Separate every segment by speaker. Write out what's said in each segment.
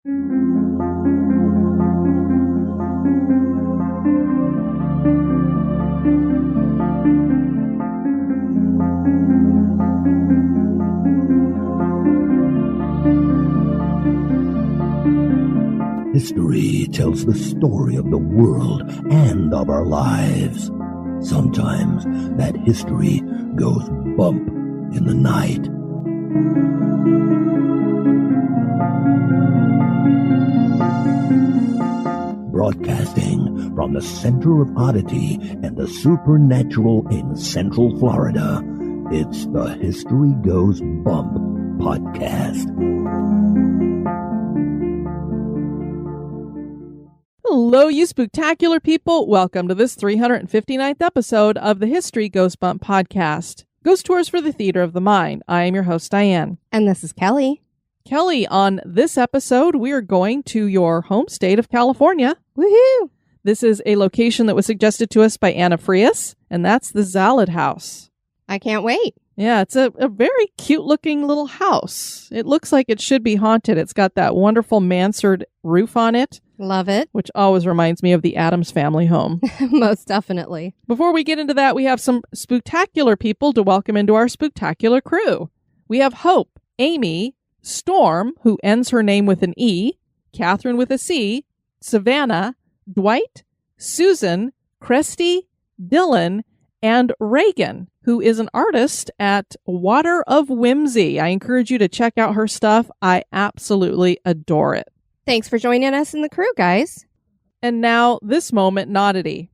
Speaker 1: History tells the story of the world and of our lives. Sometimes that history goes bump in the night. Broadcasting from the center of Oddity and the supernatural in Central Florida, it's the History Goes Bump podcast.
Speaker 2: Hello, you spooktacular people. Welcome to this 359th episode of the History Goes Bump podcast. Ghost tours for the theater of the mind. I am your host, Diane.
Speaker 3: And this is Kelly.
Speaker 2: Kelly, on this episode, we are going to your home state of California.
Speaker 3: Woohoo!
Speaker 2: This is a location that was suggested to us by Anna Frias, and that's the Zalud House.
Speaker 3: I can't wait.
Speaker 2: Yeah, it's a very cute-looking little house. It looks like it should be haunted. It's got that wonderful mansard roof on it.
Speaker 3: Love it.
Speaker 2: Which always reminds me of the Addams Family home.
Speaker 3: Most definitely.
Speaker 2: Before we get into that, we have some spooktacular people to welcome into our spooktacular crew. We have Hope, Amy, Storm, who ends her name with an E, Catherine with a C, Savannah, Dwight, Susan, Cresty, Dylan, and Reagan, who is an artist at Water of Whimsy. I encourage you to check out her stuff. I absolutely adore it.
Speaker 3: Thanks for joining us in the crew, guys.
Speaker 2: And now, this moment in Oddity.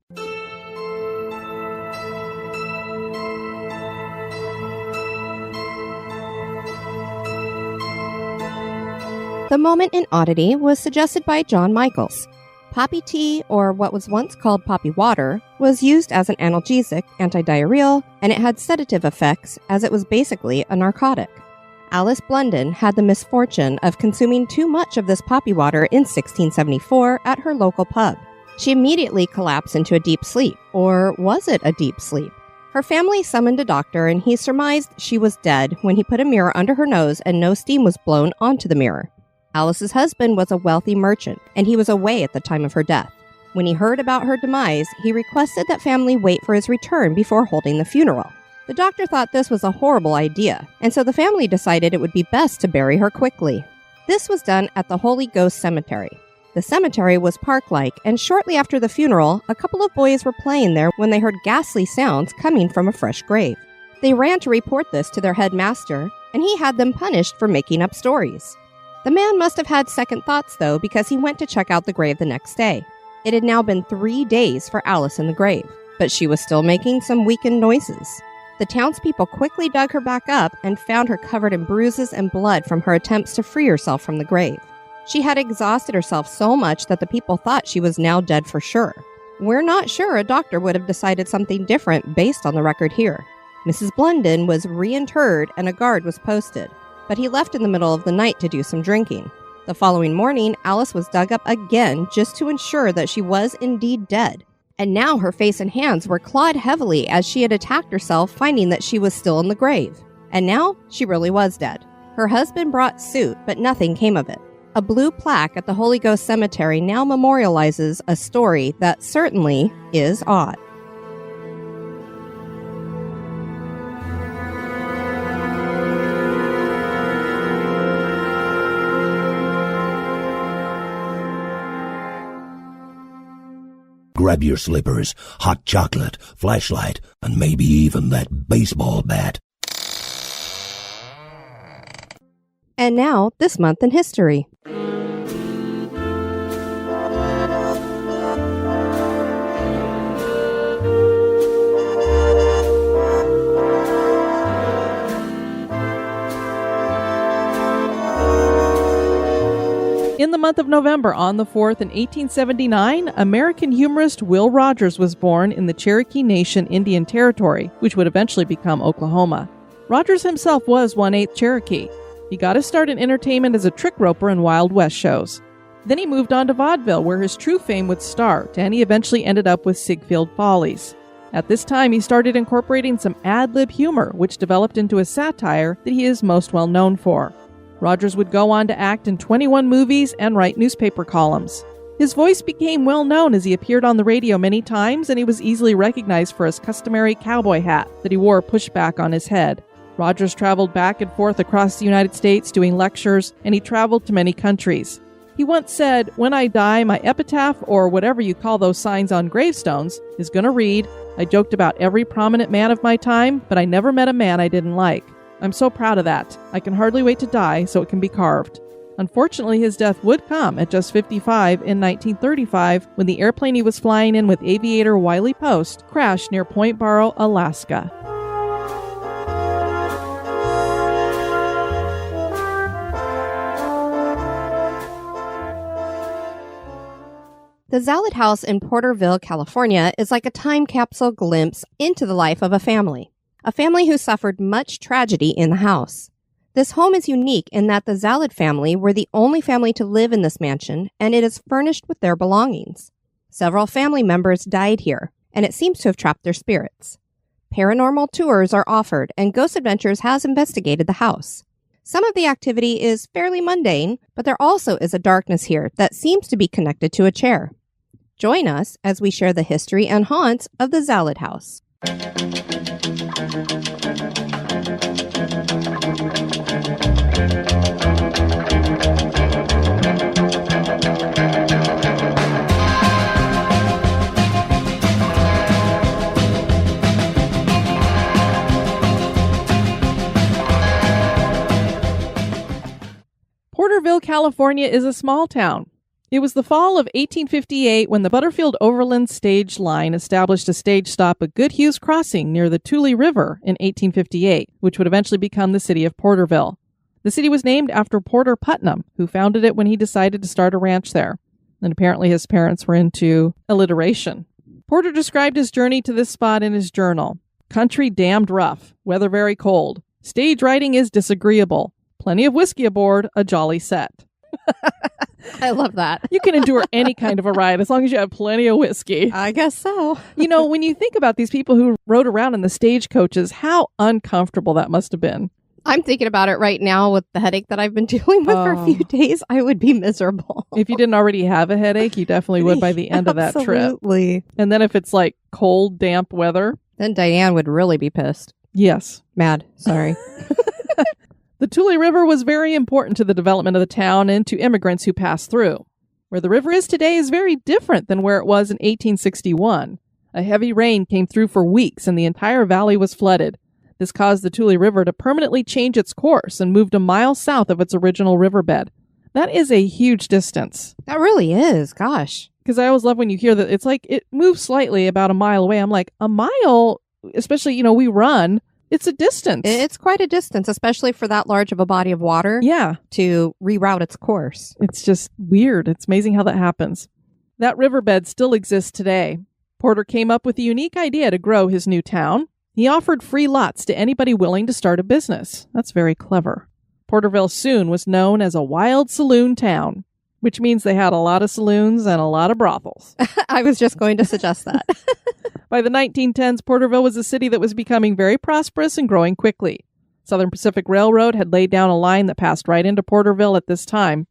Speaker 3: The moment in Oddity was suggested by John Michaels. Poppy tea, or what was once called poppy water, was used as an analgesic, antidiarrheal, and it had sedative effects as it was basically a narcotic. Alice Blunden had the misfortune of consuming too much of this poppy water in 1674 at her local pub. She immediately collapsed into a deep sleep, or was it a deep sleep? Her family summoned a doctor and he surmised she was dead when he put a mirror under her nose and no steam was blown onto the mirror. Alice's husband was a wealthy merchant and he was away at the time of her death. When he heard about her demise, he requested that family wait for his return before holding the funeral. The doctor thought this was a horrible idea, and so the family decided it would be best to bury her quickly. This was done at the Holy Ghost Cemetery. The cemetery was park-like, and shortly after the funeral, a couple of boys were playing there when they heard ghastly sounds coming from a fresh grave. They ran to report this to their headmaster, and he had them punished for making up stories. The man must have had second thoughts, though, because he went to check out the grave the next day. It had now been 3 days for Alice in the grave, but she was still making some weakened noises. The townspeople quickly dug her back up and found her covered in bruises and blood from her attempts to free herself from the grave. She had exhausted herself so much that the people thought she was now dead for sure. We're not sure a doctor would have decided something different based on the record here. Mrs. Blunden was reinterred and a guard was posted, but he left in the middle of the night to do some drinking. The following morning, Alice was dug up again just to ensure that she was indeed dead. And now her face and hands were clawed heavily as she had attacked herself, finding that she was still in the grave. And now she really was dead. Her husband brought suit, but nothing came of it. A blue plaque at the Holy Ghost Cemetery now memorializes a story that certainly is odd.
Speaker 1: Grab your slippers, hot chocolate, flashlight, and maybe even that baseball bat.
Speaker 3: And now, this month in history.
Speaker 2: In the month of November, on the 4th in 1879, American humorist Will Rogers was born in the Cherokee Nation Indian Territory, which would eventually become Oklahoma. Rogers himself was 1/8 Cherokee. He got his start in entertainment as a trick roper in Wild West shows. Then he moved on to vaudeville, where his true fame would start, and he eventually ended up with Ziegfeld Follies. At this time, he started incorporating some ad-lib humor, which developed into a satire that he is most well known for. Rogers would go on to act in 21 movies and write newspaper columns. His voice became well known as he appeared on the radio many times, and he was easily recognized for his customary cowboy hat that he wore pushed back on his head. Rogers traveled back and forth across the United States doing lectures, and he traveled to many countries. He once said, "When I die, my epitaph, or whatever you call those signs on gravestones, is going to read, 'I joked about every prominent man of my time, but I never met a man I didn't like.' I'm so proud of that. I can hardly wait to die so it can be carved." Unfortunately, his death would come at just 55 in 1935 when the airplane he was flying in with aviator Wiley Post crashed near Point Barrow, Alaska.
Speaker 3: The Zalud House in Porterville, California is like a time capsule glimpse into the life of a family who suffered much tragedy in the house. This home is unique in that the Zalud family were the only family to live in this mansion, and it is furnished with their belongings. Several family members died here, and it seems to have trapped their spirits. Paranormal tours are offered, and Ghost Adventures has investigated the house. Some of the activity is fairly mundane, but there also is a darkness here that seems to be connected to a chair. Join us as we share the history and haunts of the Zalud House.
Speaker 2: Porterville, California is a small town. It was the fall of 1858 when the Butterfield Overland Stage Line established a stage stop at Goodhue's Crossing near the Tule River in 1858, which would eventually become the city of Porterville. The city was named after Porter Putnam, who founded it when he decided to start a ranch there. And apparently his parents were into alliteration. Porter described his journey to this spot in his journal. "Country damned rough, weather very cold. Stage riding is disagreeable. Plenty of whiskey aboard, a jolly set."
Speaker 3: I love that.
Speaker 2: You can endure any kind of a ride as long as you have plenty of whiskey.
Speaker 3: I guess so.
Speaker 2: You know, when you think about these people who rode around in the stagecoaches, how uncomfortable that must have been.
Speaker 3: I'm thinking about it right now with the headache that I've been dealing with for a few days. I would be miserable.
Speaker 2: If you didn't already have a headache, you definitely would by the end of that trip.
Speaker 3: Absolutely.
Speaker 2: And then if it's like cold, damp weather.
Speaker 3: Then Diane would really be pissed.
Speaker 2: Yes.
Speaker 3: Mad. Sorry.
Speaker 2: The Tule River was very important to the development of the town and to immigrants who passed through. Where the river is today is very different than where it was in 1861. A heavy rain came through for weeks and the entire valley was flooded. This caused the Tule River to permanently change its course and moved a mile south of its original riverbed. That is a huge distance.
Speaker 3: That really is. Gosh.
Speaker 2: Because I always love when you hear that it's like it moves slightly about a mile away. I'm like, a mile, especially, we run. It's a distance.
Speaker 3: It's quite a distance, especially for that large of a body of water.
Speaker 2: Yeah.
Speaker 3: To reroute its course.
Speaker 2: It's just weird. It's amazing how that happens. That riverbed still exists today. Porter came up with a unique idea to grow his new town. He offered free lots to anybody willing to start a business. That's very clever. Porterville soon was known as a wild saloon town, which means they had a lot of saloons and a lot of brothels.
Speaker 3: I was just going to suggest that.
Speaker 2: By the 1910s, Porterville was a city that was becoming very prosperous and growing quickly. Southern Pacific Railroad had laid down a line that passed right into Porterville at this time.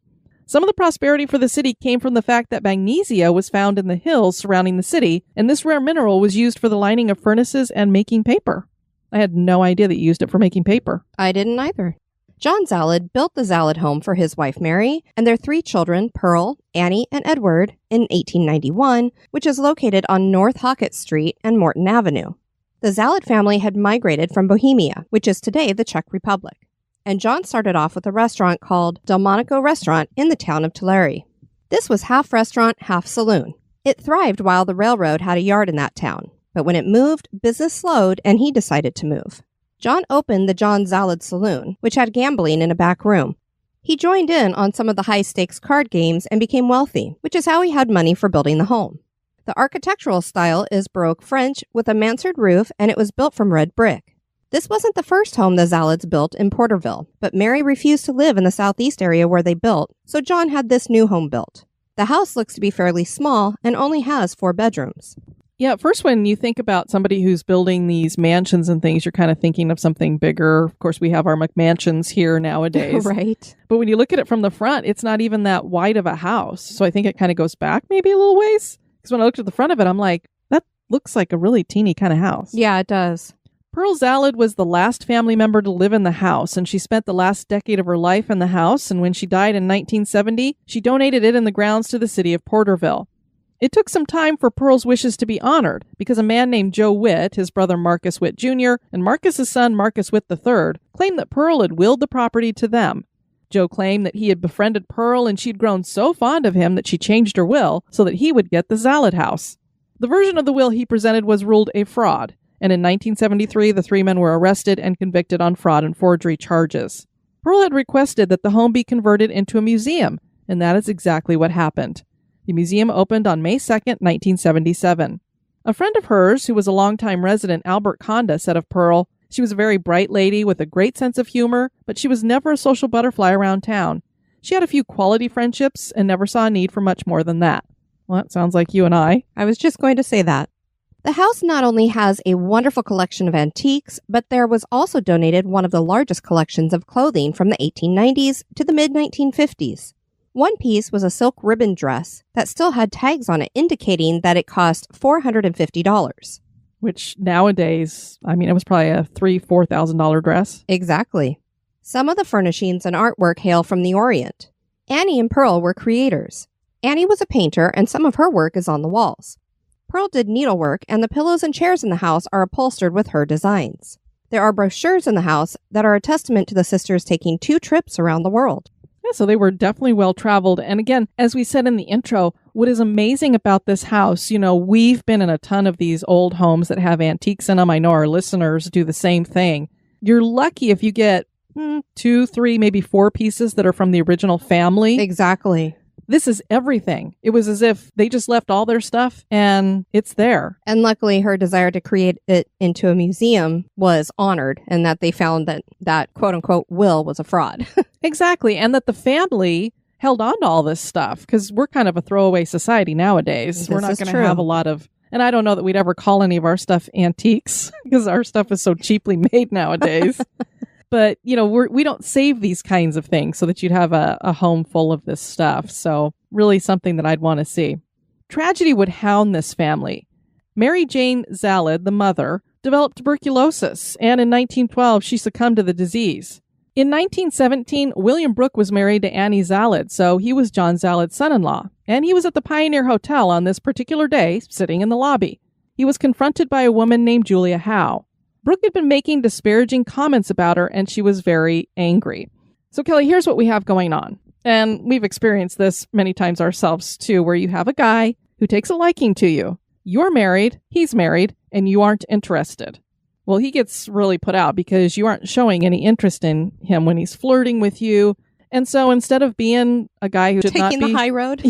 Speaker 2: Some of the prosperity for the city came from the fact that magnesia was found in the hills surrounding the city, and this rare mineral was used for the lining of furnaces and making paper. I had no idea that you used it for making paper.
Speaker 3: I didn't either. John Zalud built the Zalud home for his wife Mary and their 3 children, Pearl, Annie, and Edward, in 1891, which is located on North Hockett Street and Morton Avenue. The Zalud family had migrated from Bohemia, which is today the Czech Republic. And John started off with a restaurant called Delmonico Restaurant in the town of Tulare. This was half restaurant, half saloon. It thrived while the railroad had a yard in that town. But when it moved, business slowed and he decided to move. John opened the John Zalud Saloon, which had gambling in a back room. He joined in on some of the high-stakes card games and became wealthy, which is how he had money for building the home. The architectural style is Baroque French with a mansard roof, and it was built from red brick. This wasn't the first home the Zaluds built in Porterville, but Mary refused to live in the southeast area where they built, so John had this new home built. The house looks to be fairly small and only has 4 bedrooms.
Speaker 2: Yeah, at first when you think about somebody who's building these mansions and things, you're kind of thinking of something bigger. Of course, we have our McMansions here nowadays.
Speaker 3: Right.
Speaker 2: But when you look at it from the front, it's not even that wide of a house. So I think it kind of goes back maybe a little ways. Because when I looked at the front of it, I'm like, that looks like a really teeny kind of house.
Speaker 3: Yeah, it does.
Speaker 2: Pearl Zalud was the last family member to live in the house, and she spent the last decade of her life in the house. And when she died in 1970, she donated it and the grounds to the city of Porterville. It took some time for Pearl's wishes to be honored because a man named Joe Witt, his brother Marcus Witt Jr., and Marcus's son Marcus Witt III claimed that Pearl had willed the property to them. Joe claimed that he had befriended Pearl and she'd grown so fond of him that she changed her will so that he would get the Zalud House. The version of the will he presented was ruled a fraud, and in 1973 the three men were arrested and convicted on fraud and forgery charges. Pearl had requested that the home be converted into a museum, and that is exactly what happened. The museum opened on May 2nd, 1977. A friend of hers, who was a longtime resident, Albert Conda, said of Pearl, she was a very bright lady with a great sense of humor, but she was never a social butterfly around town. She had a few quality friendships and never saw a need for much more than that. Well, that sounds like you and I.
Speaker 3: I was just going to say that. The house not only has a wonderful collection of antiques, but there was also donated one of the largest collections of clothing from the 1890s to the mid-1950s. One piece was a silk ribbon dress that still had tags on it indicating that it cost $450.
Speaker 2: Which nowadays, it was probably a $3,000-$4,000 dress.
Speaker 3: Exactly. Some of the furnishings and artwork hail from the Orient. Annie and Pearl were creators. Annie was a painter, and some of her work is on the walls. Pearl did needlework, and the pillows and chairs in the house are upholstered with her designs. There are brochures in the house that are a testament to the sisters taking 2 trips around the world.
Speaker 2: Yeah, so they were definitely well-traveled. And again, as we said in the intro, what is amazing about this house, we've been in a ton of these old homes that have antiques in them. I know our listeners do the same thing. You're lucky if you get 2, 3, maybe 4 pieces that are from the original family.
Speaker 3: Exactly.
Speaker 2: This is everything. It was as if they just left all their stuff and it's there.
Speaker 3: And luckily, her desire to create it into a museum was honored, and that they found that quote-unquote will was a fraud.
Speaker 2: Exactly. And that the family held on to all this stuff because we're kind of a throwaway society nowadays. We're not going to have a lot of, and I don't know that we'd ever call any of our stuff antiques because our stuff is so cheaply made nowadays. But, we don't save these kinds of things so that you'd have a home full of this stuff. So really something that I'd want to see. Tragedy would hound this family. Mary Jane Zalud, the mother, developed tuberculosis, and in 1912 she succumbed to the disease. In 1917, William Brooke was married to Annie Zalud, so he was John Zalud's son-in-law, and he was at the Pioneer Hotel on this particular day, sitting in the lobby. He was confronted by a woman named Julia Howe. Brooke had been making disparaging comments about her, and she was very angry. So, Kelly, here's what we have going on. And we've experienced this many times ourselves, too, where you have a guy who takes a liking to you. You're married, he's married, and you aren't interested. Well, he gets really put out because you aren't showing any interest in him when he's flirting with you. And so instead of being a guy who should not be
Speaker 3: taking the high road,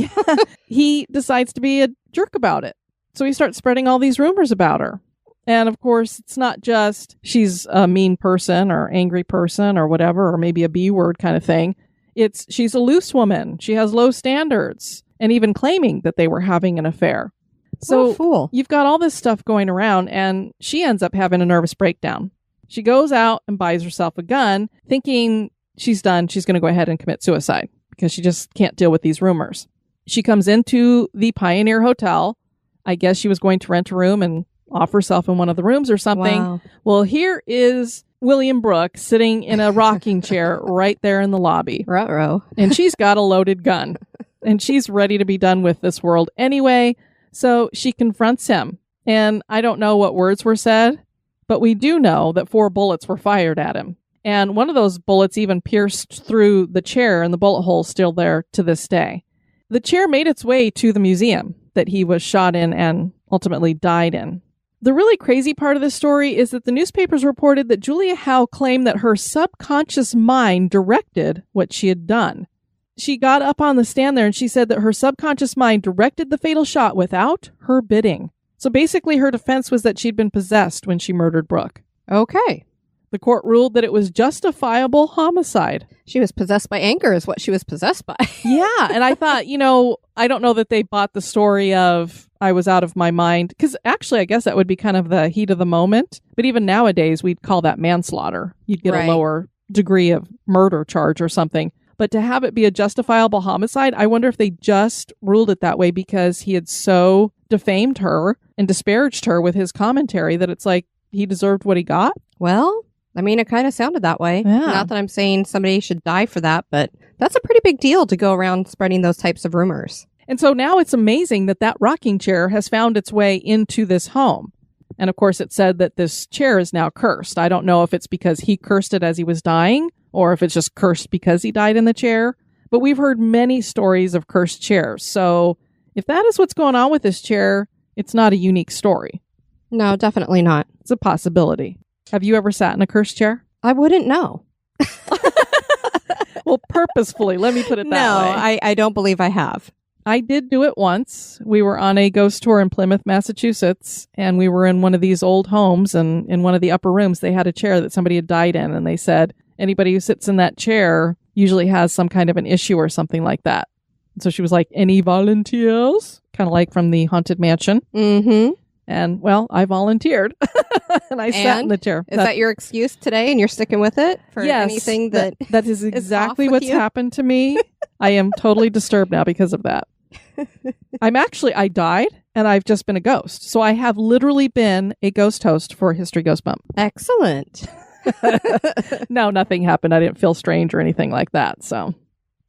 Speaker 2: he decides to be a jerk about it. So he starts spreading all these rumors about her. And of course, it's not just she's a mean person or angry person or whatever, or maybe a B word kind of thing. It's she's a loose woman. She has low standards, and even claiming that they were having an affair. So
Speaker 3: fool.
Speaker 2: You've got all this stuff going around, and she ends up having a nervous breakdown. She goes out and buys herself a gun, thinking she's done. She's going to go ahead and commit suicide because she just can't deal with these rumors. She comes into the Pioneer Hotel. I guess she was going to rent a room and off herself in one of the rooms or something.
Speaker 3: Wow.
Speaker 2: Well, here is William Brooke sitting in a rocking chair right there in the lobby.
Speaker 3: Ruh-roh.
Speaker 2: And she's got a loaded gun. And she's ready to be done with this world anyway. So she confronts him. And I don't know what words were said, but we do know that 4 bullets were fired at him. And one of those bullets even pierced through the chair, and the bullet hole's still there to this day. The chair made its way to the museum that he was shot in and ultimately died in. The really crazy part of this story is that the newspapers reported that Julia Howe claimed that her subconscious mind directed what she had done. She got up on the stand there and she said that her subconscious mind directed the fatal shot without her bidding. So basically her defense was that she'd been possessed when she murdered Brooke.
Speaker 3: Okay.
Speaker 2: The court ruled that it was justifiable homicide.
Speaker 3: She was possessed by anger is what she was possessed by.
Speaker 2: Yeah. And I thought, I don't know that they bought the story of I was out of my mind. Because actually, I guess that would be kind of the heat of the moment. But even nowadays, we'd call that manslaughter. You'd get a lower degree of murder charge or something. But to have it be a justifiable homicide, I wonder if they just ruled it that way because he had so defamed her and disparaged her with his commentary that it's like he deserved what he got.
Speaker 3: Well, I mean, it kind of sounded that way.
Speaker 2: Yeah.
Speaker 3: Not that I'm saying somebody should die for that, but that's a pretty big deal to go around spreading those types of rumors.
Speaker 2: And so now it's amazing that that rocking chair has found its way into this home. And of course, it said that this chair is now cursed. I don't know if it's because he cursed it as he was dying or if it's just cursed because he died in the chair. But we've heard many stories of cursed chairs. So if that is what's going on with this chair, it's not a unique story.
Speaker 3: No, definitely not.
Speaker 2: It's a possibility. Have you ever sat in a cursed chair?
Speaker 3: I wouldn't know.
Speaker 2: Well, purposefully, let me put it that way.
Speaker 3: No, I don't believe I have.
Speaker 2: I did do it once. We were on a ghost tour in Plymouth, Massachusetts, and we were in one of these old homes, and in one of the upper rooms, they had a chair that somebody had died in, and they said, anybody who sits in that chair usually has some kind of an issue or something like that. So she was like, any volunteers? Kind of like from the Haunted Mansion.
Speaker 3: Mm-hmm.
Speaker 2: And, well, I volunteered, and I sat in the chair.
Speaker 3: Is that your excuse today, and you're sticking with it for anything that
Speaker 2: is exactly what's happened to me. I am totally disturbed now because of that. I died, and I've just been a ghost. So I have literally been a ghost host for History Ghost Bump.
Speaker 3: Excellent.
Speaker 2: No, nothing happened. I didn't feel strange or anything like that. So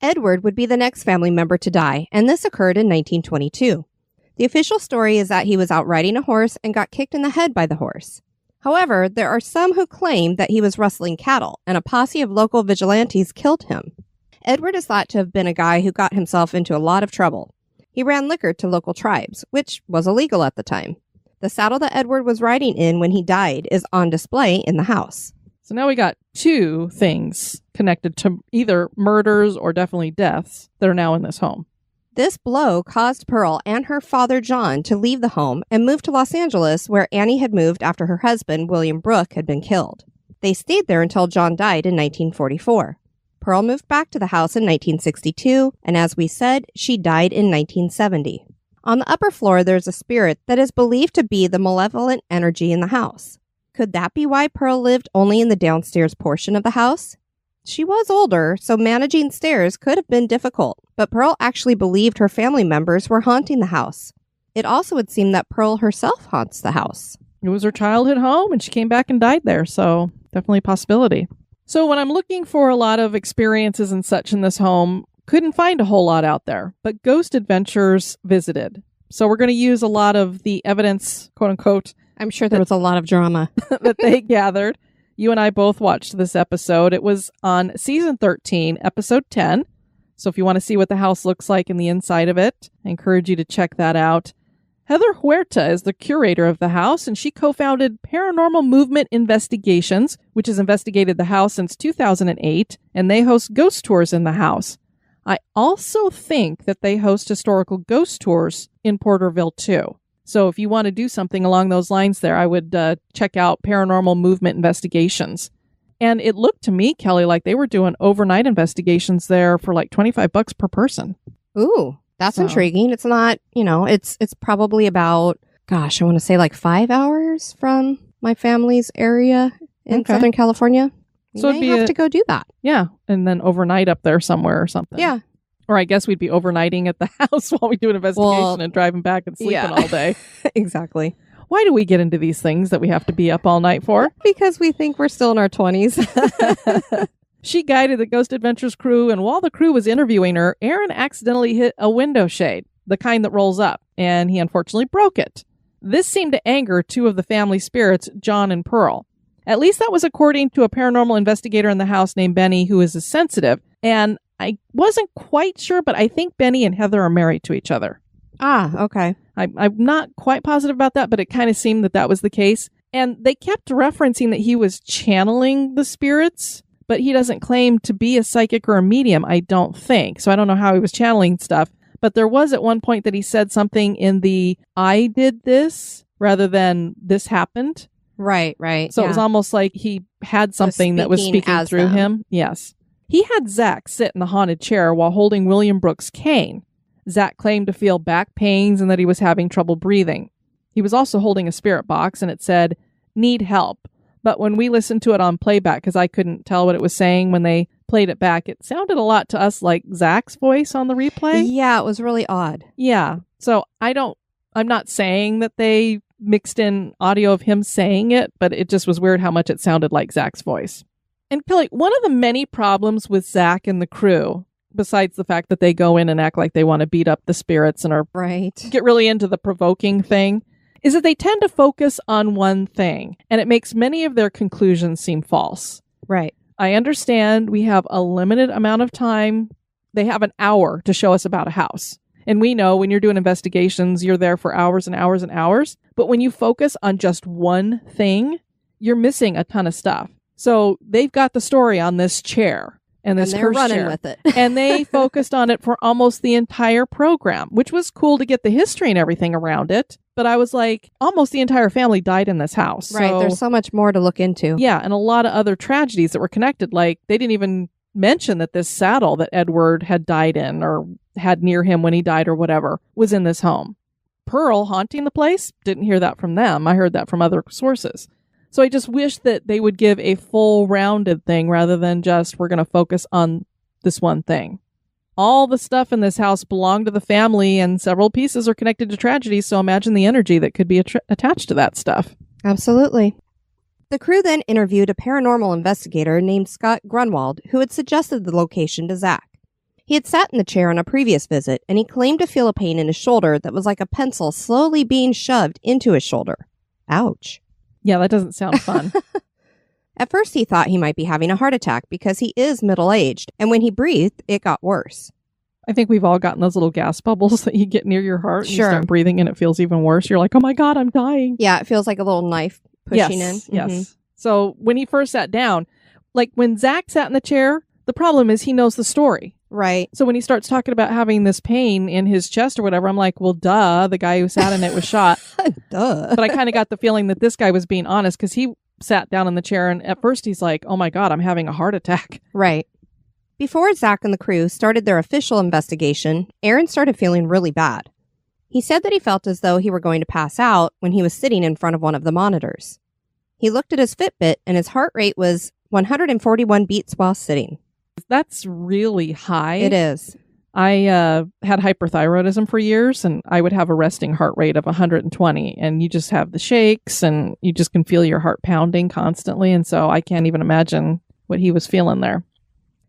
Speaker 3: Edward would be the next family member to die, and this occurred in 1922. The official story is that he was out riding a horse and got kicked in the head by the horse. However, there are some who claim that he was rustling cattle, and a posse of local vigilantes killed him. Edward is thought to have been a guy who got himself into a lot of trouble. He ran liquor to local tribes, which was illegal at the time. The saddle that Edward was riding in when he died is on display in the house.
Speaker 2: So now we got two things connected to either murders or definitely deaths that are now in this home.
Speaker 3: This blow caused Pearl and her father John to leave the home and move to Los Angeles, where Annie had moved after her husband, William Brooke, had been killed. They stayed there until John died in 1944. Pearl moved back to the house in 1962, and as we said, she died in 1970. On the upper floor, there's a spirit that is believed to be the malevolent energy in the house. Could that be why Pearl lived only in the downstairs portion of the house? She was older, so managing stairs could have been difficult, but Pearl actually believed her family members were haunting the house. It also would seem that Pearl herself haunts the house.
Speaker 2: It was her childhood home, and she came back and died there, so definitely a possibility. So when I'm looking for a lot of experiences and such in this home, couldn't find a whole lot out there, but Ghost Adventures visited. So we're going to use a lot of the evidence, quote unquote.
Speaker 3: I'm sure there was a lot of drama
Speaker 2: that they gathered. You and I both watched this episode. It was on season 13, episode 10. So if you want to see what the house looks like in the inside of it, I encourage you to check that out. Heather Huerta is the curator of the house, and she co-founded Paranormal Movement Investigations, which has investigated the house since 2008, and they host ghost tours in the house. I also think that they host historical ghost tours in Porterville, too. So if you want to do something along those lines there, I would check out Paranormal Movement Investigations. And it looked to me, Kelly, like they were doing overnight investigations there for like $25 per person.
Speaker 3: Ooh, that's intriguing. It's not, it's probably about, I want to say like 5 hours from my family's area in Southern California. So we may have to go do that.
Speaker 2: Yeah, and then overnight up there somewhere or something.
Speaker 3: Yeah.
Speaker 2: Or I guess we'd be overnighting at the house while we do an investigation and driving back and sleeping all day.
Speaker 3: Exactly.
Speaker 2: Why do we get into these things that we have to be up all night for?
Speaker 3: Because we think we're still in our 20s.
Speaker 2: She guided the Ghost Adventures crew, and while the crew was interviewing her, Aaron accidentally hit a window shade, the kind that rolls up, and he unfortunately broke it. This seemed to anger two of the family spirits, John and Pearl. At least that was according to a paranormal investigator in the house named Benny, who is a sensitive. And I wasn't quite sure, but I think Benny and Heather are married to each other.
Speaker 3: Ah, okay.
Speaker 2: I'm not quite positive about that, but it kind of seemed that was the case. And they kept referencing that he was channeling the spirits, but he doesn't claim to be a psychic or a medium, I don't think. So I don't know how he was channeling stuff. But there was at one point that he said something in the I did this rather than this happened.
Speaker 3: Right.
Speaker 2: So it was almost like he had something that was speaking through him. Yes. He had Zach sit in the haunted chair while holding William Brooks' cane. Zach claimed to feel back pains and that he was having trouble breathing. He was also holding a spirit box, and it said, "Need help." But when we listened to it on playback, because I couldn't tell what it was saying when they played it back, it sounded a lot to us like Zach's voice on the replay.
Speaker 3: Yeah, it was really odd.
Speaker 2: Yeah. So I'm not saying that they mixed in audio of him saying it, but it just was weird how much it sounded like Zach's voice. And Kelly, one of the many problems with Zach and the crew, besides the fact that they go in and act like they want to beat up the spirits and are get really into the provoking thing, is that they tend to focus on one thing, and it makes many of their conclusions seem false.
Speaker 3: Right.
Speaker 2: I understand we have a limited amount of time. They have an hour to show us about a house. And we know when you're doing investigations, you're there for hours and hours and hours. But when you focus on just one thing, you're missing a ton of stuff. So they've got the story on this chair. And
Speaker 3: they're running with it.
Speaker 2: And they focused on it for almost the entire program, which was cool to get the history and everything around it. But I was like, almost the entire family died in this house.
Speaker 3: Right. There's so much more to look into.
Speaker 2: Yeah. And a lot of other tragedies that were connected. Like they didn't even mention that this saddle that Edward had died in or had near him when he died or whatever was in this home. Pearl haunting the place? Didn't hear that from them. I heard that from other sources. So I just wish that they would give a full rounded thing rather than just we're going to focus on this one thing. All the stuff in this house belonged to the family and several pieces are connected to tragedy. So imagine the energy that could be attached to that stuff.
Speaker 3: Absolutely. The crew then interviewed a paranormal investigator named Scott Grunwald, who had suggested the location to Zach. He had sat in the chair on a previous visit, and he claimed to feel a pain in his shoulder that was like a pencil slowly being shoved into his shoulder. Ouch.
Speaker 2: Yeah, that doesn't sound fun.
Speaker 3: At first, he thought he might be having a heart attack because he is middle-aged, and when he breathed, it got worse.
Speaker 2: I think we've all gotten those little gas bubbles that you get near your heart. And you start breathing and it feels even worse. You're like, oh my God, I'm dying.
Speaker 3: Yeah, it feels like a little knife pushing in.
Speaker 2: Yes. So when he first sat down, like when Zach sat in the chair, the problem is he knows the story.
Speaker 3: Right.
Speaker 2: So when he starts talking about having this pain in his chest or whatever, I'm like, well, duh, the guy who sat in it was shot.
Speaker 3: Duh.
Speaker 2: But I kind of got the feeling that this guy was being honest because he sat down in the chair and at first he's like, oh my God, I'm having a heart attack.
Speaker 3: Right. Before Zach and the crew started their official investigation, Aaron started feeling really bad. He said that he felt as though he were going to pass out when he was sitting in front of one of the monitors. He looked at his Fitbit and his heart rate was 141 beats while sitting.
Speaker 2: That's really high.
Speaker 3: It is.
Speaker 2: I had hyperthyroidism for years, and I would have a resting heart rate of 120, and you just have the shakes, and you just can feel your heart pounding constantly, and so I can't even imagine what he was feeling there.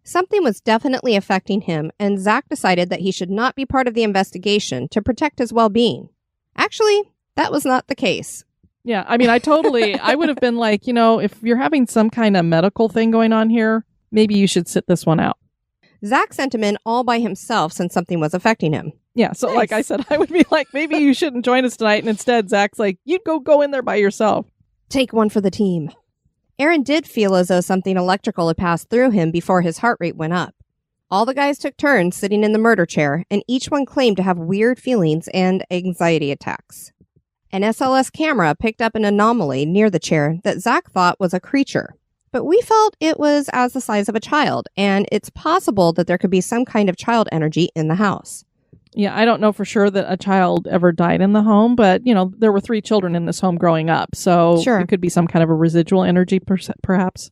Speaker 3: Something was definitely affecting him, and Zach decided that he should not be part of the investigation to protect his well-being. Actually, that was not the case.
Speaker 2: Yeah, I mean, I would have been like, if you're having some kind of medical thing going on here, maybe you should sit this one out.
Speaker 3: Zach sent him in all by himself since something was affecting him.
Speaker 2: Yeah, so nice. Like I said, I would be like, maybe you shouldn't join us tonight. And instead, Zach's like, you'd go in there by yourself.
Speaker 3: Take one for the team. Aaron did feel as though something electrical had passed through him before his heart rate went up. All the guys took turns sitting in the murder chair, and each one claimed to have weird feelings and anxiety attacks. An SLS camera picked up an anomaly near the chair that Zach thought was a creature. But we felt it was as the size of a child, and it's possible that there could be some kind of child energy in the house.
Speaker 2: Yeah, I don't know for sure that a child ever died in the home, but, there were 3 children in this home growing up, so It could be some kind of a residual energy, perhaps.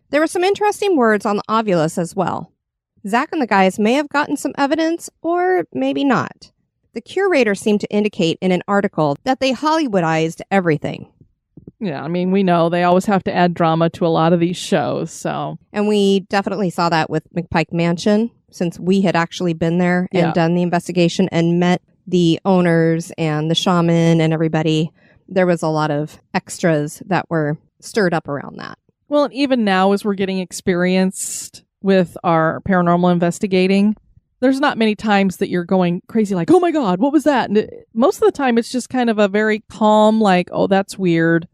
Speaker 3: There were some interesting words on the ovulus as well. Zach and the guys may have gotten some evidence, or maybe not. The curator seemed to indicate in an article that they Hollywoodized everything.
Speaker 2: Yeah, I mean, we know they always have to add drama to a lot of these shows, so.
Speaker 3: And we definitely saw that with McPike Mansion, since we had actually been there and done the investigation and met the owners and the shaman and everybody. There was a lot of extras that were stirred up around that.
Speaker 2: Well, and even now as we're getting experienced with our paranormal investigating, there's not many times that you're going crazy like, oh my God, what was that? And most of the time it's just kind of a very calm, like, oh, that's weird.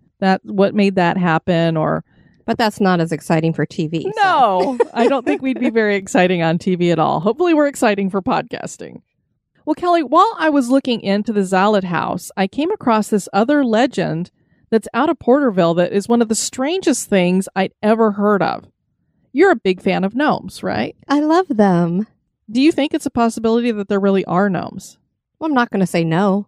Speaker 2: What made that happen?
Speaker 3: But that's not as exciting for TV.
Speaker 2: No, I don't think we'd be very exciting on TV at all. Hopefully we're exciting for podcasting. Well, Kelly, while I was looking into the Zalud House, I came across this other legend that's out of Porterville that is one of the strangest things I'd ever heard of. You're a big fan of gnomes, right?
Speaker 3: I love them.
Speaker 2: Do you think it's a possibility that there really are gnomes?
Speaker 3: Well, I'm not going to say no.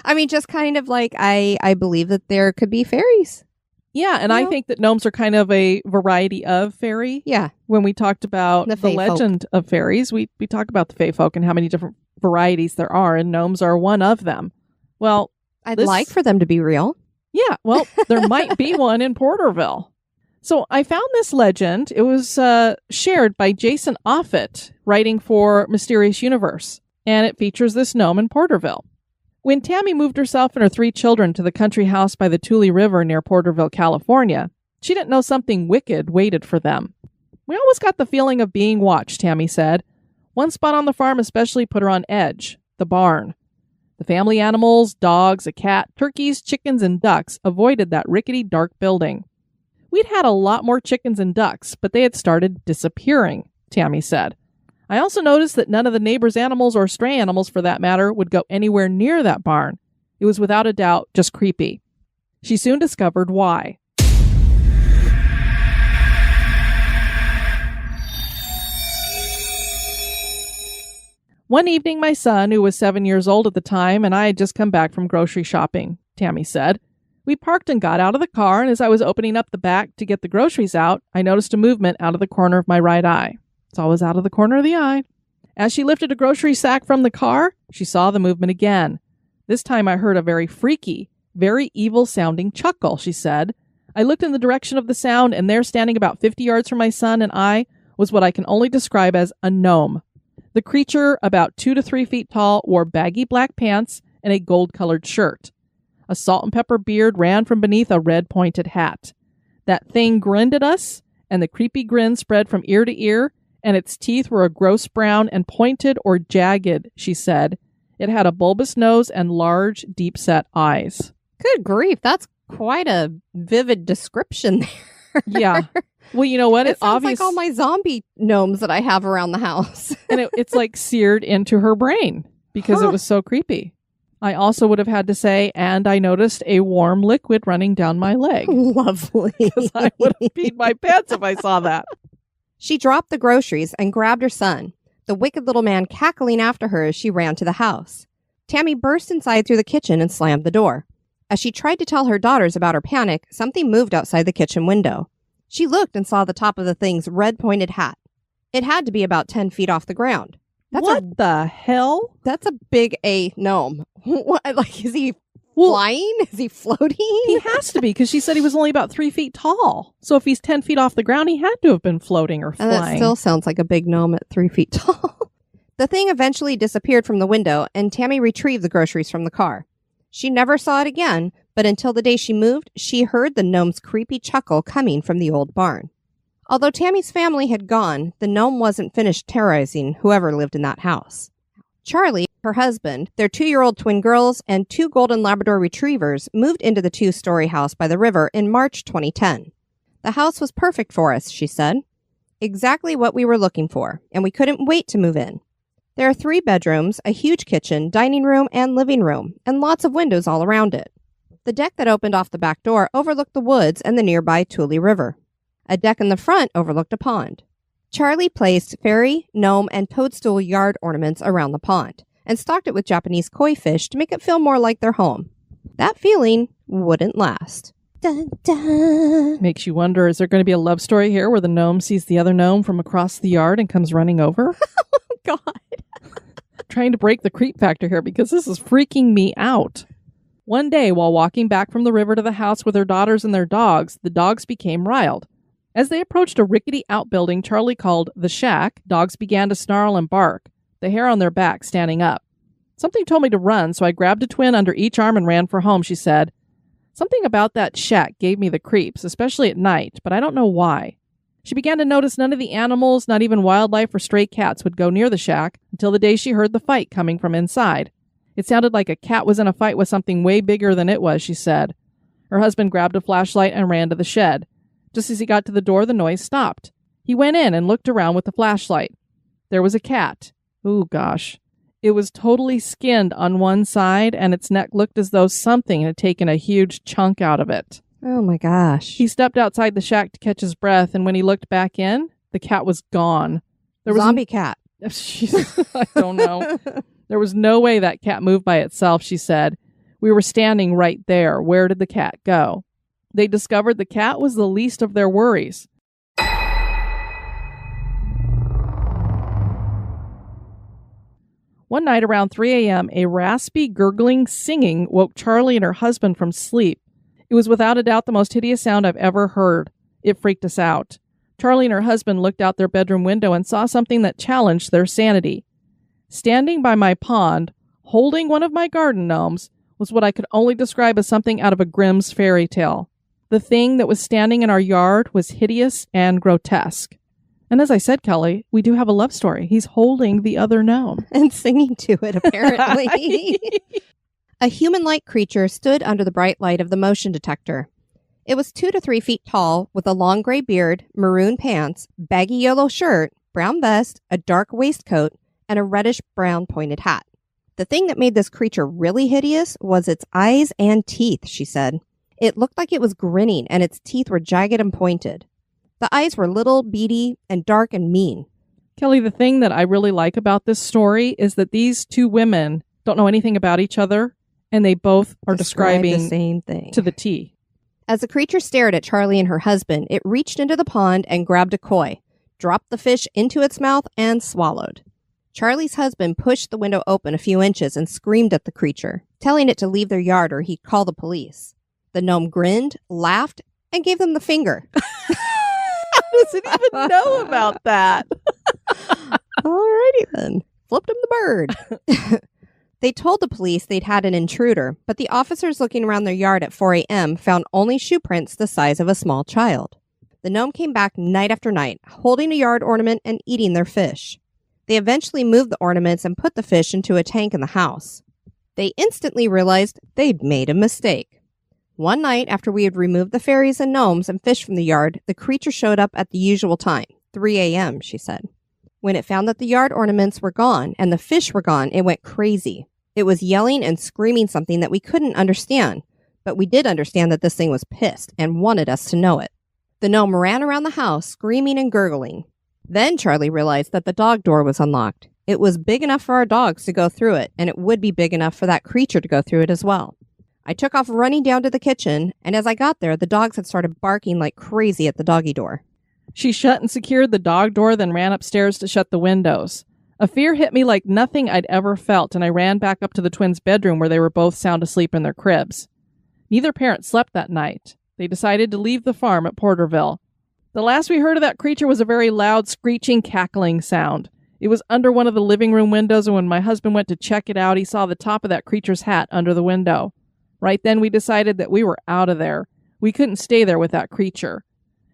Speaker 3: I mean, just kind of like I believe that there could be fairies.
Speaker 2: Yeah, and I think that gnomes are kind of a variety of fairy.
Speaker 3: Yeah.
Speaker 2: When we talked about the
Speaker 3: fae
Speaker 2: legend of fairies, we talked about the fae folk and how many different varieties there are, and gnomes are one of them. Well,
Speaker 3: I'd like for them to be real.
Speaker 2: Yeah, well, there might be one in Porterville. So I found this legend. It was shared by Jason Offutt, writing for Mysterious Universe, and it features this gnome in Porterville. When Tammy moved herself and her 3 children to the country house by the Tule River near Porterville, California, she didn't know something wicked waited for them. We always got the feeling of being watched, Tammy said. One spot on the farm especially put her on edge, the barn. The family animals, dogs, a cat, turkeys, chickens, and ducks avoided that rickety, dark building. We'd had a lot more chickens and ducks, but they had started disappearing, Tammy said. I also noticed that none of the neighbors' animals, or stray animals for that matter, would go anywhere near that barn. It was without a doubt just creepy. She soon discovered why. One evening, my son, who was 7 years old at the time, and I had just come back from grocery shopping, Tammy said. We parked and got out of the car, and as I was opening up the back to get the groceries out, I noticed a movement out of the corner of my right eye. It's always out of the corner of the eye. As she lifted a grocery sack from the car, she saw the movement again. This time I heard a very freaky, very evil-sounding chuckle, she said. I looked in the direction of the sound, and there, standing about 50 yards from my son and I, was what I can only describe as a gnome. The creature, about 2 to 3 feet tall, wore baggy black pants and a gold-colored shirt. A salt and pepper beard ran from beneath a red pointed hat. That thing grinned at us, and the creepy grin spread from ear to ear, and its teeth were a gross brown and pointed or jagged, she said. It had a bulbous nose and large, deep-set eyes.
Speaker 3: Good grief, that's quite a vivid description there.
Speaker 2: Yeah. Well, you know what?
Speaker 3: It sounds like all my zombie gnomes that I have around the house.
Speaker 2: And it's like seared into her brain because it was so creepy. I also would have had to say, and I noticed a warm liquid running down my leg.
Speaker 3: Lovely.
Speaker 2: Because I would have peed my pants if I saw that.
Speaker 3: She dropped the groceries and grabbed her son, the wicked little man cackling after her as she ran to the house. Tammy burst inside through the kitchen and slammed the door. As she tried to tell her daughters about her panic, something moved outside the kitchen window. She looked and saw the top of the thing's red-pointed hat. It had to be about 10 feet off the ground.
Speaker 2: What the hell?
Speaker 3: That's a big A gnome. What, like, is he flying? Is he floating?
Speaker 2: He has to be, because she said he was only about 3 feet tall. So if he's 10 feet off the ground, he had to have been floating or flying.
Speaker 3: And that still sounds like a big gnome at 3 feet tall. The thing eventually disappeared from the window, and Tammy retrieved the groceries from the car. She never saw it again, but until the day she moved, she heard the gnome's creepy chuckle coming from the old barn. Although Tammy's family had gone, the gnome wasn't finished terrorizing whoever lived in that house. Charlie, her husband, their 2-year-old twin girls, and 2 golden Labrador retrievers moved into the 2-story house by the river in March 2010. The house was perfect for us, she said. Exactly what we were looking for, and we couldn't wait to move in. There are 3 bedrooms, a huge kitchen, dining room, and living room, and lots of windows all around it. The deck that opened off the back door overlooked the woods and the nearby Tule River. A deck in the front overlooked a pond. Charlie placed fairy, gnome, and toadstool yard ornaments around the pond and stocked it with Japanese koi fish to make it feel more like their home. That feeling wouldn't last. Dun, dun.
Speaker 2: Makes you wonder, is there going to be a love story here where the gnome sees the other gnome from across the yard and comes running over?
Speaker 3: Oh, God.
Speaker 2: Trying to break the creep factor here because this is freaking me out. One day, while walking back from the river to the house with her daughters and their dogs, the dogs became riled. As they approached a rickety outbuilding Charlie called the shack, dogs began to snarl and bark, the hair on their back standing up. Something told me to run, so I grabbed a twin under each arm and ran for home, she said. Something about that shack gave me the creeps, especially at night, but I don't know why. She began to notice none of the animals, not even wildlife or stray cats, would go near the shack until the day she heard the fight coming from inside. It sounded like a cat was in a fight with something way bigger than it was, she said. Her husband grabbed a flashlight and ran to the shed. Just as he got to the door, the noise stopped. He went in and looked around with the flashlight. There was a cat. Ooh, gosh. It was totally skinned on one side, and its neck looked as though something had taken a huge chunk out of it.
Speaker 3: Oh my gosh.
Speaker 2: He stepped outside the shack to catch his breath, and when he looked back in, the cat was gone. There was
Speaker 3: Zombie cat.
Speaker 2: I don't know. There was no way that cat moved by itself, she said. We were standing right there. Where did the cat go? They discovered the cat was the least of their worries. One night around 3 a.m., a raspy, gurgling singing woke Charlie and her husband from sleep. It was without a doubt the most hideous sound I've ever heard. It freaked us out. Charlie and her husband looked out their bedroom window and saw something that challenged their sanity. Standing by my pond, holding one of my garden gnomes, was what I could only describe as something out of a Grimm's fairy tale. The thing that was standing in our yard was hideous and grotesque. And as I said, Kelly, we do have a love story. He's holding the other gnome.
Speaker 3: And singing to it, apparently. A human-like creature stood under the bright light of the motion detector. It was 2 to 3 feet tall, with a long gray beard, maroon pants, baggy yellow shirt, brown vest, a dark waistcoat, and a reddish-brown pointed hat. The thing that made this creature really hideous was its eyes and teeth, she said. It looked like it was grinning, and its teeth were jagged and pointed. The eyes were little, beady, and dark and mean.
Speaker 2: Kelly, the thing that I really like about this story is that these two women don't know anything about each other, and they both are describing
Speaker 3: the same thing
Speaker 2: to the T.
Speaker 3: As the creature stared at Charlie and her husband, it reached into the pond and grabbed a koi, dropped the fish into its mouth, and swallowed. Charlie's husband pushed the window open a few inches and screamed at the creature, telling it to leave their yard or he'd call the police. The gnome grinned, laughed, and gave them the finger.
Speaker 2: How does it even know about that?
Speaker 3: Alrighty then. Flipped him the bird. They told the police they'd had an intruder, but the officers looking around their yard at 4 a.m. found only shoe prints the size of a small child. The gnome came back night after night, holding a yard ornament and eating their fish. They eventually moved the ornaments and put the fish into a tank in the house. They instantly realized they'd made a mistake. One night, after we had removed the fairies and gnomes and fish from the yard, the creature showed up at the usual time, 3 a.m., she said. When it found that the yard ornaments were gone and the fish were gone, it went crazy. It was yelling and screaming something that we couldn't understand, but we did understand that this thing was pissed and wanted us to know it. The gnome ran around the house, screaming and gurgling. Then Charlie realized that the dog door was unlocked. It was big enough for our dogs to go through it, and it would be big enough for that creature to go through it as well. I took off running down to the kitchen, and as I got there, the dogs had started barking like crazy at the doggy door.
Speaker 2: She shut and secured the dog door, then ran upstairs to shut the windows. A fear hit me like nothing I'd ever felt, and I ran back up to the twins' bedroom where they were both sound asleep in their cribs. Neither parent slept that night. They decided to leave the farm at Porterville. The last we heard of that creature was a very loud, screeching, cackling sound. It was under one of the living room windows, and when my husband went to check it out, he saw the top of that creature's hat under the window. Right then, we decided that we were out of there. We couldn't stay there with that creature.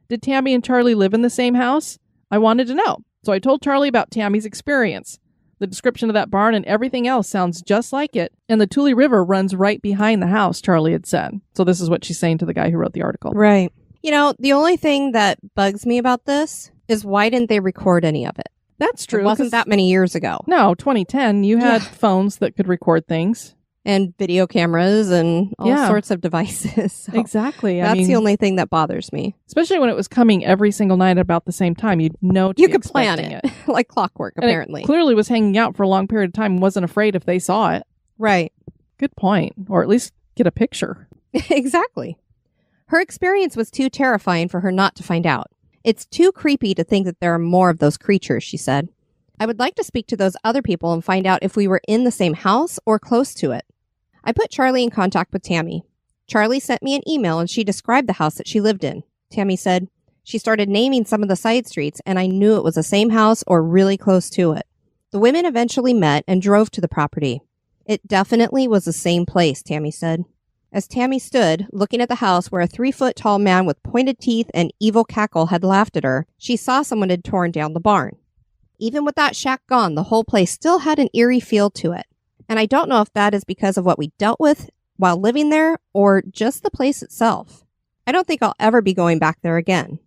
Speaker 2: Did Tammy and Charlie live in the same house? I wanted to know, so I told Charlie about Tammy's experience. The description of that barn and everything else sounds just like it, and the Tule River runs right behind the house, Charlie had said. So this is what she's saying to the guy who wrote the article.
Speaker 3: Right. You know, the only thing that bugs me about this is why didn't they record any of it?
Speaker 2: That's true.
Speaker 3: It wasn't that many years ago.
Speaker 2: No, 2010, you had phones that could record things.
Speaker 3: And video cameras and all sorts of devices. So
Speaker 2: exactly.
Speaker 3: That's the only thing that bothers me.
Speaker 2: Especially when it was coming every single night at about the same time. You'd know
Speaker 3: you could plan it. Like clockwork, and apparently.
Speaker 2: It clearly was hanging out for a long period of time and wasn't afraid if they saw it.
Speaker 3: Right.
Speaker 2: Good point. Or at least get a picture.
Speaker 3: Exactly. Her experience was too terrifying for her not to find out. It's too creepy to think that there are more of those creatures, she said. I would like to speak to those other people and find out if we were in the same house or close to it. I put Charlie in contact with Tammy. Charlie sent me an email and she described the house that she lived in. Tammy said, she started naming some of the side streets and I knew it was the same house or really close to it. The women eventually met and drove to the property. It definitely was the same place, Tammy said. As Tammy stood, looking at the house where a 3-foot-tall man with pointed teeth and evil cackle had laughed at her, she saw someone had torn down the barn. Even with that shack gone, the whole place still had an eerie feel to it. And I don't know if that is because of what we dealt with while living there or just the place itself. I don't think I'll ever be going back there again.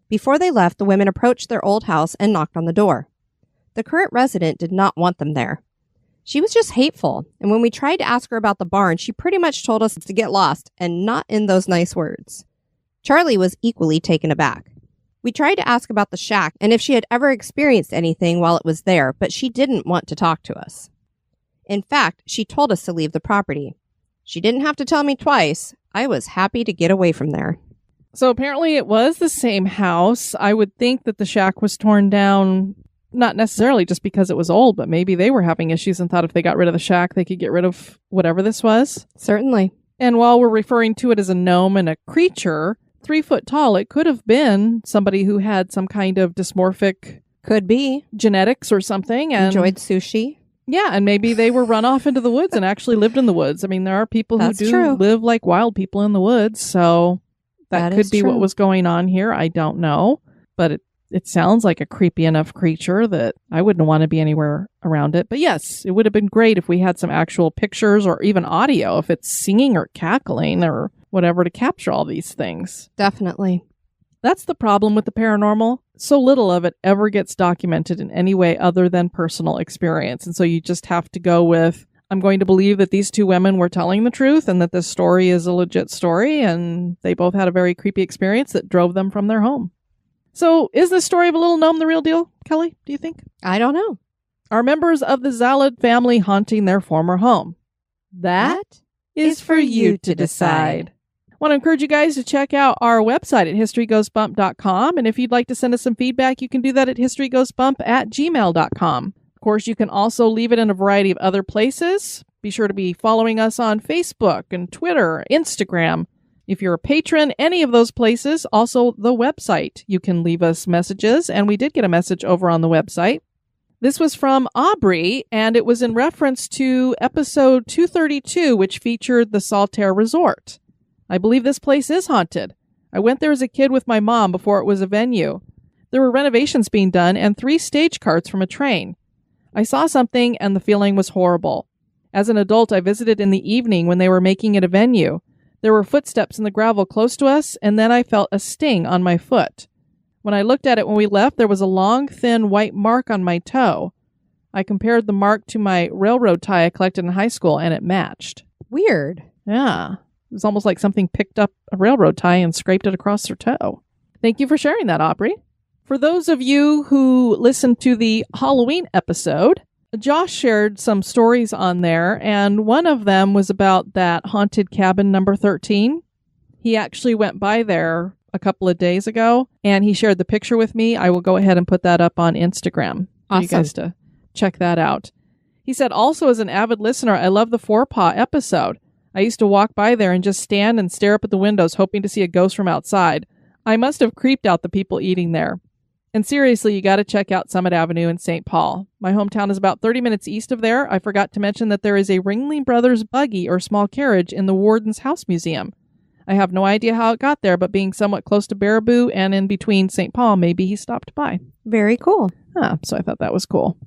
Speaker 3: Before they left, the women approached their old house and knocked on the door. The current resident did not want them there. She was just hateful, and when we tried to ask her about the barn, she pretty much told us to get lost, and not in those nice words. Charlie was equally taken aback. We tried to ask about the shack and if she had ever experienced anything while it was there, but she didn't want to talk to us. In fact, she told us to leave the property. She didn't have to tell me twice. I was happy to get away from there.
Speaker 2: So apparently it was the same house. I would think that the shack was torn down, not necessarily just because it was old, but maybe they were having issues and thought if they got rid of the shack, they could get rid of whatever this was.
Speaker 3: Certainly.
Speaker 2: And while we're referring to it as a gnome and a creature, 3 foot tall, it could have been somebody who had some kind of dysmorphic
Speaker 3: Could be.
Speaker 2: genetics or something. And
Speaker 3: Enjoyed sushi.
Speaker 2: yeah, and maybe they were run off into the woods and actually lived in the woods. I mean, there are people who
Speaker 3: That's
Speaker 2: do
Speaker 3: true.
Speaker 2: live like wild people in the woods, so that could
Speaker 3: is
Speaker 2: be
Speaker 3: true.
Speaker 2: what was going on here. I don't know, but it sounds like a creepy enough creature that I wouldn't want to be anywhere around it. But yes, it would have been great if we had some actual pictures or even audio, if it's singing or cackling or whatever, to capture all these things.
Speaker 3: Definitely.
Speaker 2: That's the problem with the paranormal. So little of it ever gets documented in any way other than personal experience. And so you just have to go with, I'm going to believe that these 2 women were telling the truth and that this story is a legit story, and they both had a very creepy experience that drove them from their home. So is the story of a little gnome the real deal, Kelly, do you think?
Speaker 3: I don't know.
Speaker 2: Are members of the Zalud family haunting their former home? That is for you to decide. I want to encourage you guys to check out our website at historygoesbump.com. And if you'd like to send us some feedback, you can do that at historygoesbump@gmail.com. Of course, you can also leave it in a variety of other places. Be sure to be following us on Facebook and Twitter, Instagram. If you're a patron, any of those places, also the website, you can leave us messages. And we did get a message over on the website. This was from Aubrey, and it was in reference to episode 232, which featured the Saltaire Resort. I believe this place is haunted. I went there as a kid with my mom before it was a venue. There were renovations being done and 3 stage carts from a train. I saw something and the feeling was horrible. As an adult, I visited in the evening when they were making it a venue. There were footsteps in the gravel close to us, and then I felt a sting on my foot. When I looked at it when we left, there was a long, thin white mark on my toe. I compared the mark to my railroad tie I collected in high school, and it matched.
Speaker 3: Weird.
Speaker 2: Yeah. It was almost like something picked up a railroad tie and scraped it across her toe. Thank you for sharing that, Aubrey. For those of you who listened to the Halloween episode, Josh shared some stories on there, and one of them was about that haunted cabin number 13. He actually went by there a couple of days ago, and he shared the picture with me. I will go ahead and put that up on Instagram for you guys to check that out. He said, also, as an avid listener, I love the Forepaw episode. I used to walk by there and just stand and stare up at the windows, hoping to see a ghost from outside. I must have creeped out the people eating there. And seriously, you got to check out Summit Avenue in St. Paul. My hometown is about 30 minutes east of there. I forgot to mention that there is a Ringling Brothers buggy or small carriage in the Warden's House Museum. I have no idea how it got there, but being somewhat close to Baraboo and in between St. Paul, maybe he stopped by.
Speaker 3: Very cool.
Speaker 2: So I thought that was cool.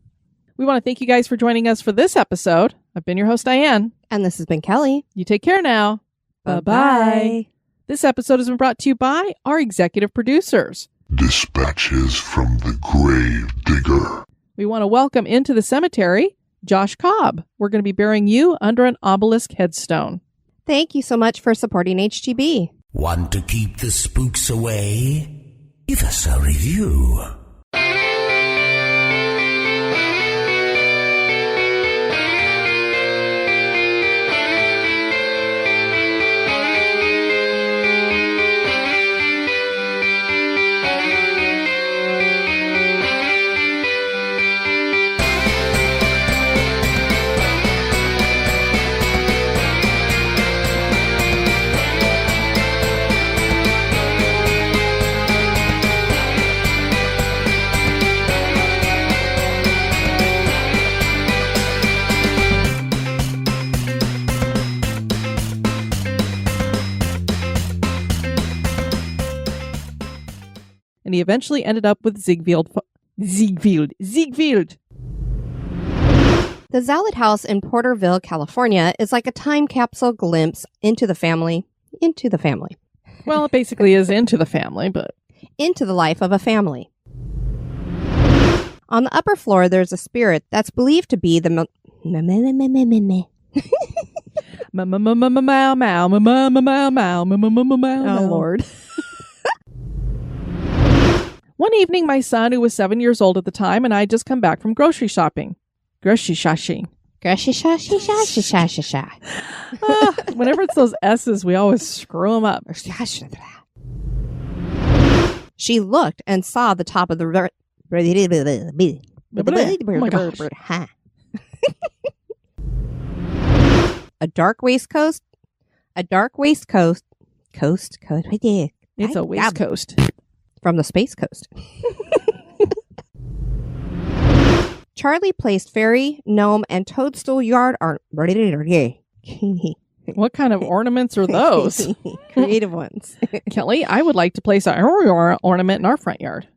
Speaker 2: We want to thank you guys for joining us for this episode. I've been your host, Diane.
Speaker 3: And this has been Kelly.
Speaker 2: You take care now. Bye-bye. This episode has been brought to you by our executive producers.
Speaker 4: Dispatches from the Grave Digger.
Speaker 2: We want to welcome into the cemetery Josh Cobb. We're going to be burying you under an obelisk headstone.
Speaker 3: Thank you so much for supporting HGB.
Speaker 5: Want to keep the spooks away? Give us a review.
Speaker 2: And he eventually ended up with Ziegfeld.
Speaker 3: The Zalud House in Porterville, California is like a time capsule glimpse into the family.
Speaker 2: Well, it basically is into the family, but...
Speaker 3: Into the life of a family. On the upper floor, there's a spirit that's believed to be the
Speaker 2: Mow,
Speaker 3: Oh, Lord.
Speaker 2: One evening, my son, who was 7 years old at the time, and I had just come back from grocery shopping. Grocery shopping. Whenever it's those S's, we always screw them up.
Speaker 3: She looked and saw the top of the...
Speaker 2: Oh my gosh.
Speaker 3: A dark waistcoat. Coast.
Speaker 2: It's a waistcoat.
Speaker 3: From the Space Coast. Charlie placed fairy, gnome, and toadstool yard art.
Speaker 2: What kind of ornaments are those?
Speaker 3: Creative ones.
Speaker 2: Kelly, I would like to place an ornament in our front yard.